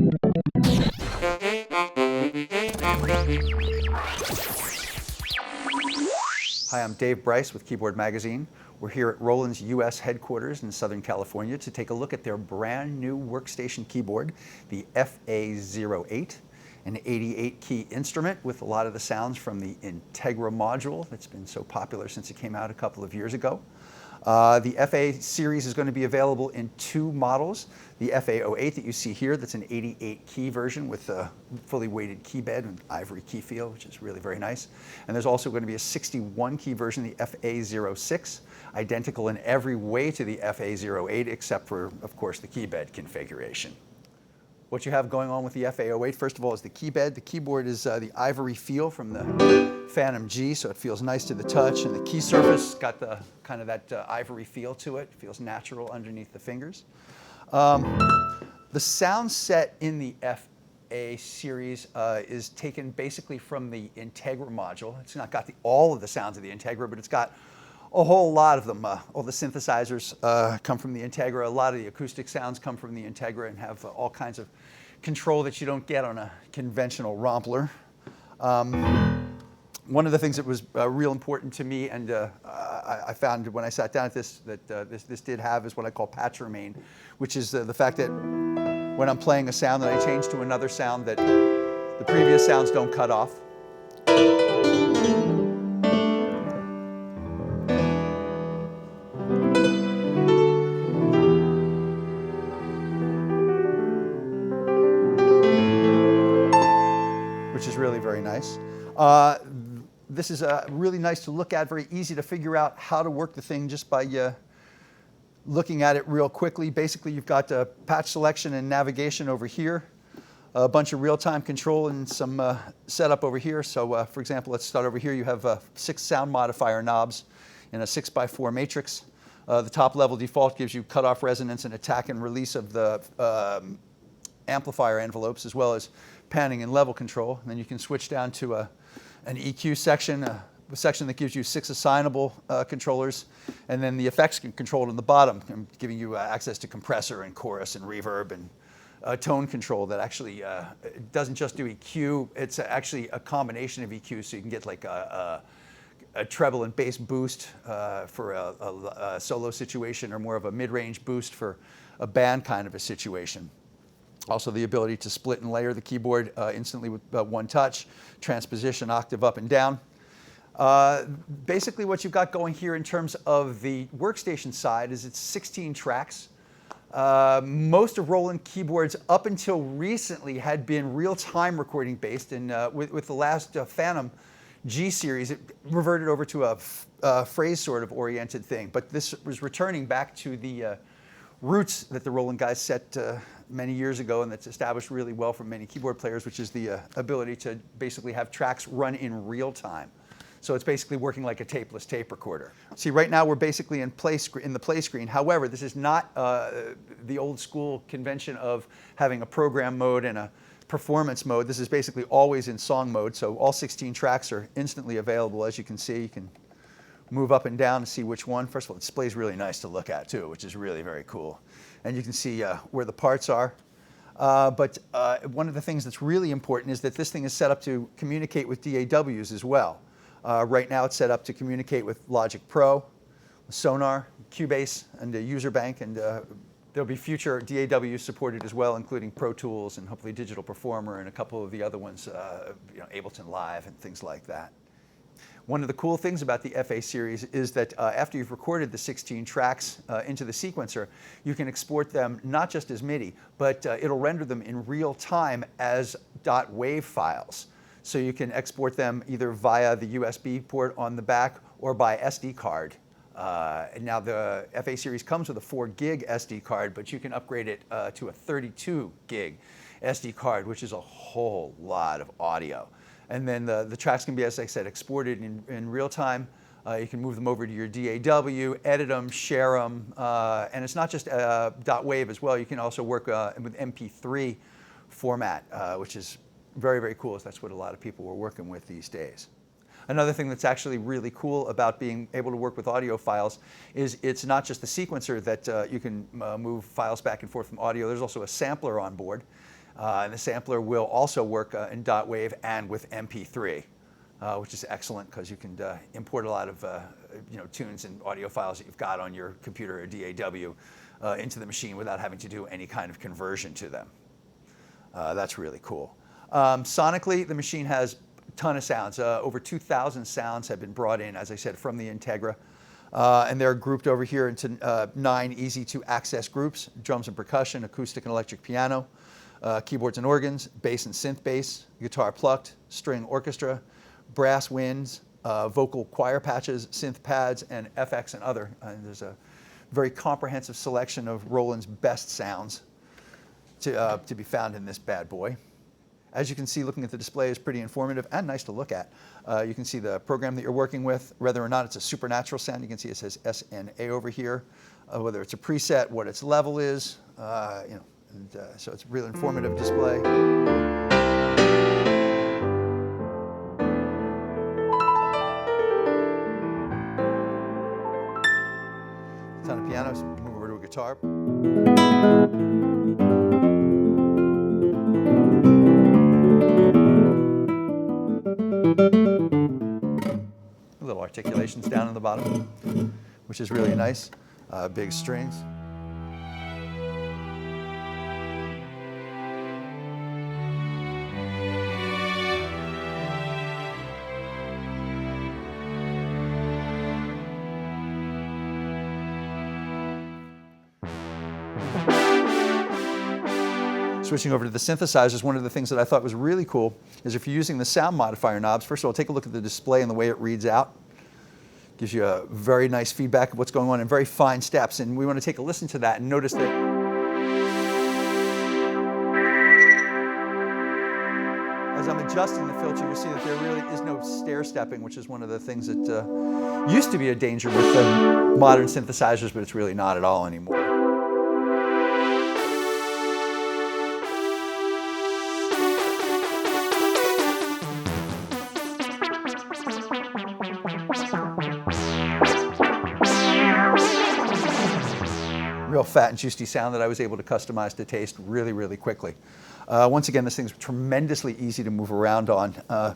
Hi, I'm Dave Bryce with Keyboard Magazine. We're here at Roland's US headquarters in Southern California to take a look at their brand new workstation keyboard, the FA-08, an 88-key instrument with a lot of the sounds from the Integra module that's been so popular since it came out a couple of years ago. The FA series is going to be available in two models. The FA-08 that you see here, that's an 88-key version with a fully weighted key bed and ivory key feel, which is really very nice. And there's also going to be a 61-key version, the FA-06, identical in every way to the FA-08, except for, of course, the key bed configuration. What you have going on with the FA-08, first of all, is the key bed. The keyboard is the ivory feel from the Fantom-G, so it feels nice to the touch, and the key surface got the kind of that ivory feel to it. It feels natural underneath the fingers. The sound set in the FA series is taken basically from the Integra module. It's not got all of the sounds of the Integra, but it's got a whole lot of them. All the synthesizers come from the Integra. A lot of the acoustic sounds come from the Integra and have all kinds of control that you don't get on a conventional Rompler. One of the things that was real important to me, and I found when I sat down at this, that this did have, is what I call patch remain, which is the fact that when I'm playing a sound that I change to another sound, that the previous sounds don't cut off. Which is really very nice. This is really nice to look at, very easy to figure out how to work the thing just by looking at it real quickly. Basically, you've got patch selection and navigation over here, a bunch of real-time control and some setup over here. So for example, let's start over here. You have 6 sound modifier knobs in a 6x4 matrix. The top level default gives you cutoff resonance and attack and release of the amplifier envelopes, as well as panning and level control. And then you can switch down to an EQ section, a section that gives you 6 assignable controllers, and then the effects controlled on the bottom, giving you access to compressor and chorus and reverb and tone control that actually doesn't just do EQ, it's actually a combination of EQ, so you can get like a treble and bass boost for a solo situation, or more of a mid-range boost for a band kind of a situation. Also the ability to split and layer the keyboard instantly with one touch, transposition octave up and down. Basically what you've got going here in terms of the workstation side is it's 16 tracks. Most of Roland keyboards up until recently had been real-time recording based, and with the last Fantom-G series, it reverted over to a phrase sort of oriented thing. But this was returning back to the roots that the Roland guys set many years ago, and that's established really well for many keyboard players, which is the ability to basically have tracks run in real time. So it's basically working like a tapeless tape recorder. See, right now we're basically in the play screen. However, this is not the old school convention of having a program mode and a performance mode. This is basically always in song mode, so all 16 tracks are instantly available. As you can see, you can move up and down to see which one. First of all, the display is really nice to look at too, which is really very cool. And you can see where the parts are. But one of the things that's really important is that this thing is set up to communicate with DAWs as well. Right now it's set up to communicate with Logic Pro, Sonar, Cubase, and User Bank, and there'll be future DAWs supported as well, including Pro Tools and hopefully Digital Performer and a couple of the other ones, Ableton Live and things like that. One of the cool things about the FA series is that after you've recorded the 16 tracks into the sequencer, you can export them not just as MIDI, but it'll render them in real time as .wav files. So you can export them either via the USB port on the back or by SD card. Now the FA series comes with a 4 gig SD card, but you can upgrade it to a 32 gig SD card, which is a whole lot of audio. And then the tracks can be, as I said, exported in real time. You can move them over to your DAW, edit them, share them, and it's not just .wav as well. You can also work with MP3 format, which is very, very cool. That's what a lot of people were working with these days. Another thing that's actually really cool about being able to work with audio files is it's not just the sequencer that you can move files back and forth from audio. There's also a sampler on board. And the sampler will also work in dot wave and with MP3, which is excellent because you can import a lot of tunes and audio files that you've got on your computer or DAW into the machine without having to do any kind of conversion to them. That's really cool. Sonically, the machine has a ton of sounds. Over 2,000 sounds have been brought in, as I said, from the Integra. And they're grouped over here into 9 easy-to-access groups: drums and percussion, acoustic and electric piano, keyboards and organs, bass and synth bass, guitar plucked, string orchestra, brass winds, vocal choir patches, synth pads, and FX and other. And there's a very comprehensive selection of Roland's best sounds to be found in this bad boy. As you can see, looking at the display is pretty informative and nice to look at. You can see the program that you're working with, whether or not it's a supernatural sound. You can see it says SNA over here, whether it's a preset, what its level is, so it's a real informative display. A ton of pianos. Move over to a guitar. Little articulations down in the bottom, which is really nice. Big strings. Switching over to the synthesizers, one of the things that I thought was really cool is if you're using the sound modifier knobs, first of all, take a look at the display and the way it reads out. Gives you a very nice feedback of what's going on in very fine steps, and we want to take a listen to that and notice that as I'm adjusting the filter, you see that there really is no stair stepping, which is one of the things that used to be a danger with modern synthesizers, but it's really not at all anymore. Real fat and juicy sound that I was able to customize to taste really, really quickly. Once again, this thing's tremendously easy to move around on. I'm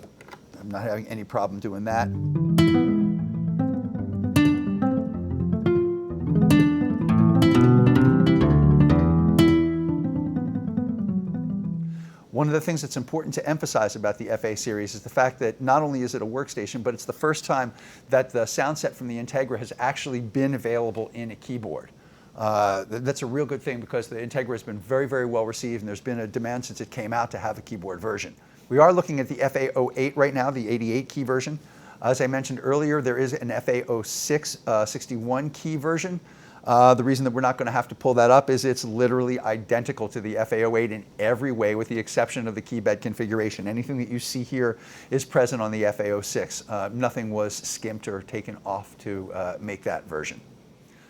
not having any problem doing that. One of the things that's important to emphasize about the FA series is the fact that not only is it a workstation, but it's the first time that the sound set from the Integra has actually been available in a keyboard. That's a real good thing because the Integra has been very, very well received, and there's been a demand since it came out to have a keyboard version. We are looking at the FA-08 right now, the 88 key version. As I mentioned earlier, there is an FA-06 61 key version. The reason that we're not going to have to pull that up is it's literally identical to the FA-08 in every way, with the exception of the key bed configuration. Anything that you see here is present on the FA-06. Nothing was skimped or taken off to make that version.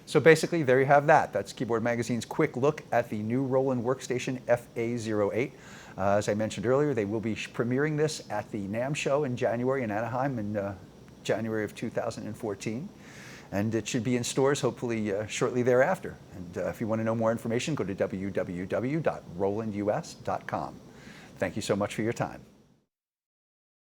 So basically, there you have that. That's Keyboard Magazine's quick look at the new Roland Workstation FA-08. As I mentioned earlier, they will be premiering this at the NAMM show in January in Anaheim in January of 2014. And it should be in stores hopefully shortly thereafter. And if you want to know more information, go to www.rolandus.com. Thank you so much for your time.